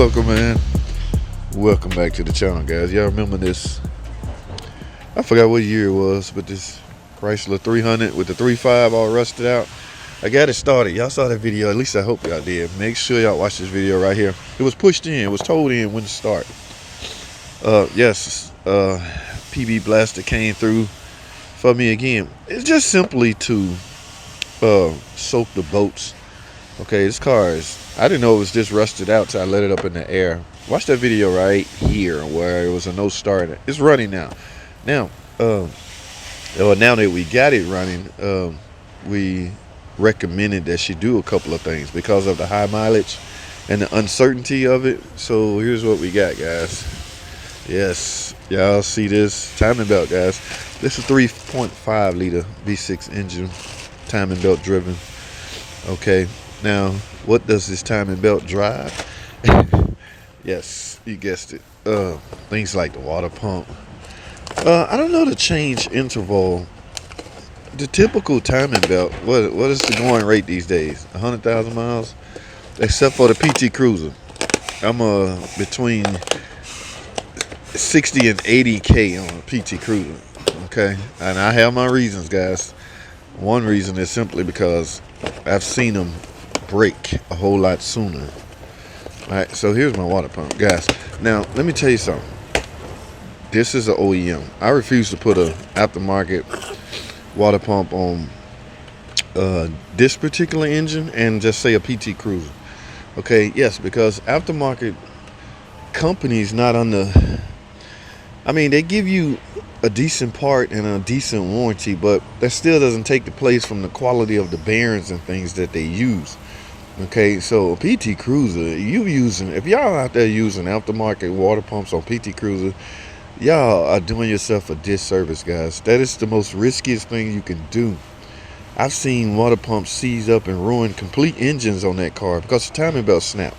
welcome, man. Welcome back to the channel, guys. Y'all remember this? I forgot what year it was, but this Chrysler 300 with the 3.5 all rusted out. I got it started. Y'all saw that video. At least I hope y'all did. Make sure y'all watch this video right here. It was pushed in. It was told in when to start. Yes, PB Blaster came through for me again. It's just simply to soak the bolts. Okay, this car is, I didn't know it was this rusted out till I let it up in the air. Watch that video right here where it was a no start. It's running now. Now that we got it running, we recommended that she do a couple of things because of the high mileage and the uncertainty of it. So here's what we got, guys. Yes, y'all see this timing belt, guys. This is 3.5 liter V6 engine, timing belt driven. Okay, now what does this timing belt drive? Yes, you guessed it. Things like the water pump. I don't know the change interval. The typical timing belt, what is the going rate these days? 100,000 miles? Except for the PT Cruiser. I'm between 60 and 80K on a PT Cruiser. Okay, and I have my reasons, guys. One reason is simply because I've seen them break a whole lot sooner. Alright, so here's my water pump, guys. Now, let me tell you something. This is an OEM. I refuse to put an aftermarket water pump on this particular engine and just say a PT Cruiser. Okay, yes, because aftermarket companies not under, I mean, they give you a decent part and a decent warranty, but that still doesn't take the place from the quality of the bearings and things that they use. Okay, so a PT Cruiser, if y'all out there using aftermarket water pumps on PT Cruiser, y'all are doing yourself a disservice, guys. That is the most riskiest thing you can do. I've seen water pumps seize up and ruin complete engines on that car because the timing belt snapped.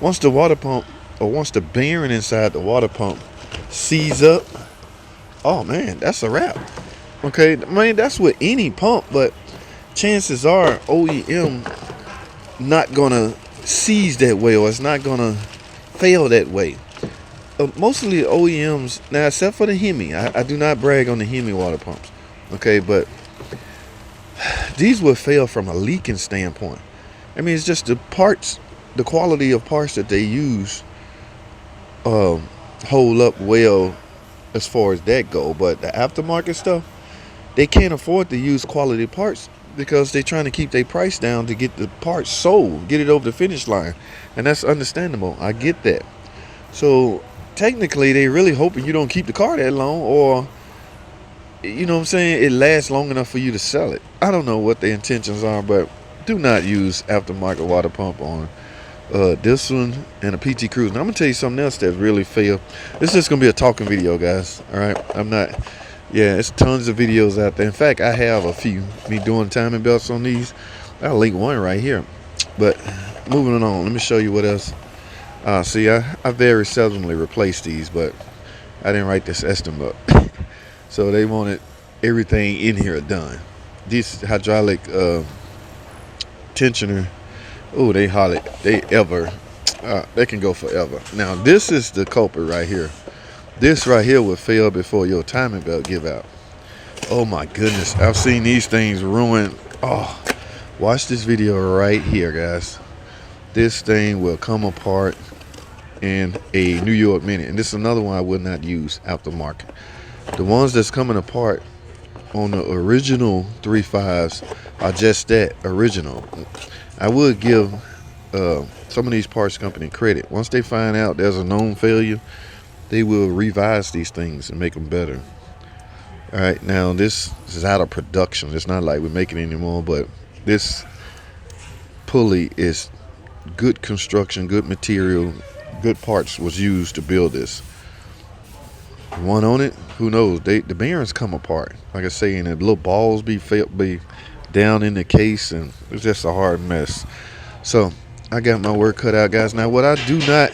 Once the water pump, or once the bearing inside the water pump seize up, oh man, that's a wrap. Okay, man, that's with any pump, but chances are OEM not gonna seize that way, or it's not gonna fail that way. Mostly OEMs, now except for the Hemi, I do not brag on the Hemi water pumps, okay, but these will fail from a leaking standpoint. I mean, it's just the parts, the quality of parts that they use hold up well as far as that go, but the aftermarket stuff, they can't afford to use quality parts because they're trying to keep their price down to get the parts sold, get it over the finish line, and that's understandable. I get that. So technically they really hoping you don't keep the car that long, or you know what I'm saying, it lasts long enough for you to sell it. I don't know what their intentions are, but do not use aftermarket water pump on this one and a PT Cruiser. Now I'm gonna tell you something else that really failed. This is just gonna be a talking video, guys. All right, I'm not. Yeah, it's tons of videos out there. In fact, I have a few me doing timing belts on these. I'll link one right here. But moving on, let me show you what else. See, I very seldomly replace these, but I didn't write this estimate up. So they wanted everything in here done. This hydraulic tensioner, oh, they can go forever. Now this is the culprit right here. This right here will fail before your timing belt give out. Oh my goodness, I've seen these things ruin. Oh, watch this video right here, guys. This thing will come apart in a New York minute. And this is another one I would not use aftermarket. The ones that's coming apart on the original 3.5s are just that, original. I would give some of these parts company credit. Once they find out there's a known failure, they will revise these things and make them better. All right, now this is out of production. It's not like we make it anymore, but this pulley is good construction, good material, good parts was used to build this. One on it, who knows? The bearings come apart, like I say, and the little balls be down in the case, and it's just a hard mess. So I got my work cut out, guys. Now what I do not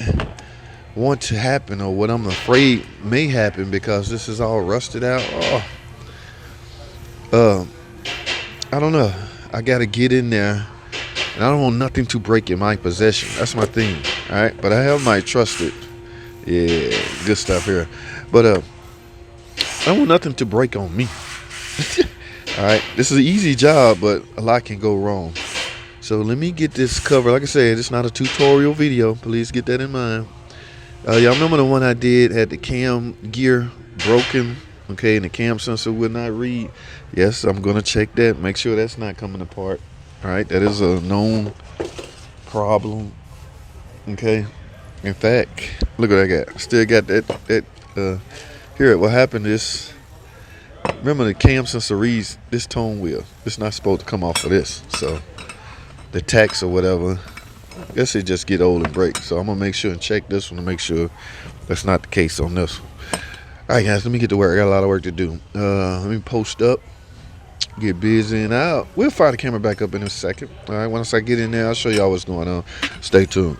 want to happen, or what I'm afraid may happen, because this is all rusted out, I don't know, I gotta get in there, and I don't want nothing to break in my possession. That's my thing. All right, but I have my trusted, yeah, good stuff here. But I want nothing to break on me. All right, this is an easy job, but a lot can go wrong. So let me get this covered. Like I said, it's not a tutorial video. Please get that in mind. Y'all remember the one I did had the cam gear broken, okay, and the cam sensor would not read? Yes, I'm gonna check that. Make sure that's not coming apart. All right, that is a known problem. Okay. In fact, look what I got. Still got that. Here, what happened is, remember the cam sensor reads this tone wheel. It's not supposed to come off of this. So the tacks or whatever, I guess it just get old and break. So I'm gonna make sure and check this one to make sure that's not the case on this one. All right, guys, let me get to work. I got a lot of work to do. Let me post up, get busy, and out. We'll fire the camera back up in a second. All right, once I get in there, I'll show y'all what's going on. Stay tuned.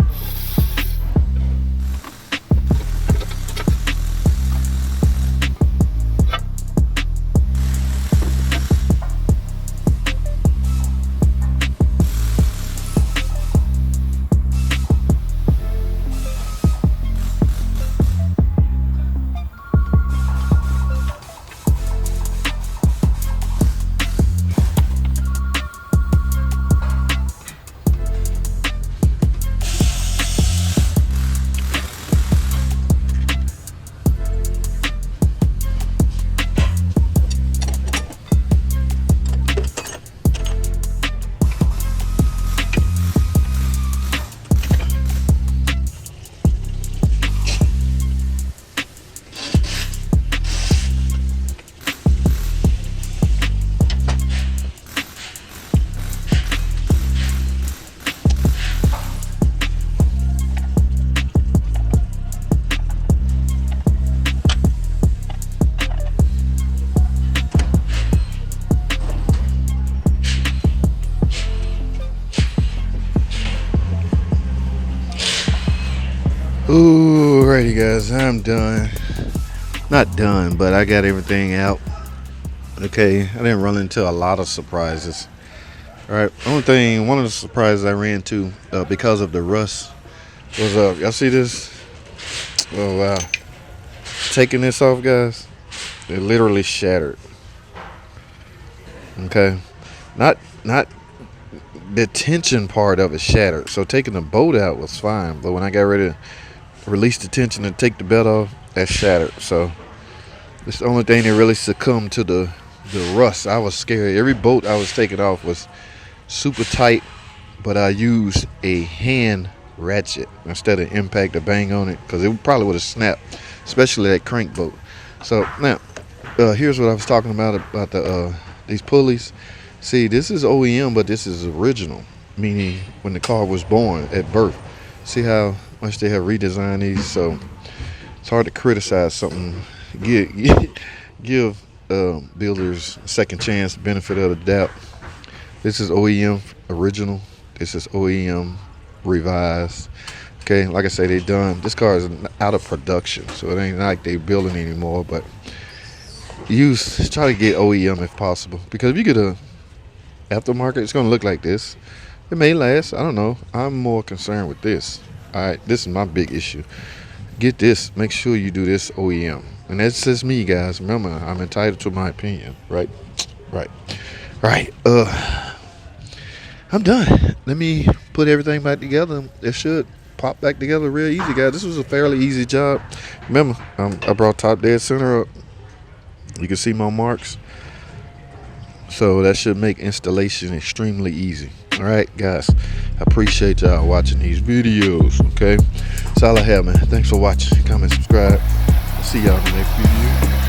Alrighty, guys, I'm done. Not done, but I got everything out. Okay, I didn't run into a lot of surprises. All right, one of the surprises I ran into because of the rust was y'all see this? Oh wow! Taking this off, guys, it literally shattered. Okay, not the tension part of it shattered. So taking the bolt out was fine, but when I got ready to release the tension and take the belt off, that shattered. So it's the only thing that really succumbed to the rust. I was scared. Every bolt I was taking off was super tight, but I used a hand ratchet instead of impact or bang on it, because it probably would have snapped, especially that crank bolt. So now here's what I was talking about the these pulleys. See, this is OEM, but this is original, meaning when the car was born at birth. See how much they have redesigned these? So it's hard to criticize something. Give builders a second chance, benefit of the doubt. This is OEM original. This is OEM revised. Okay, like I say, they done. This car is out of production, so it ain't like they building anymore. But try to get OEM if possible, because if you get a aftermarket, it's gonna look like this. It may last. I don't know. I'm more concerned with this. All right, this is my big issue. Get this. Make sure you do this OEM. And that's just me, guys. Remember, I'm entitled to my opinion. Right. I'm done. Let me put everything back together. It should pop back together real easy, guys. This was a fairly easy job. Remember, I brought top dead center up. You can see my marks. So that should make installation extremely easy. All right, guys, I appreciate y'all watching these videos. Okay, that's all I have, man. Thanks for watching. Comment, subscribe. See y'all in the next video.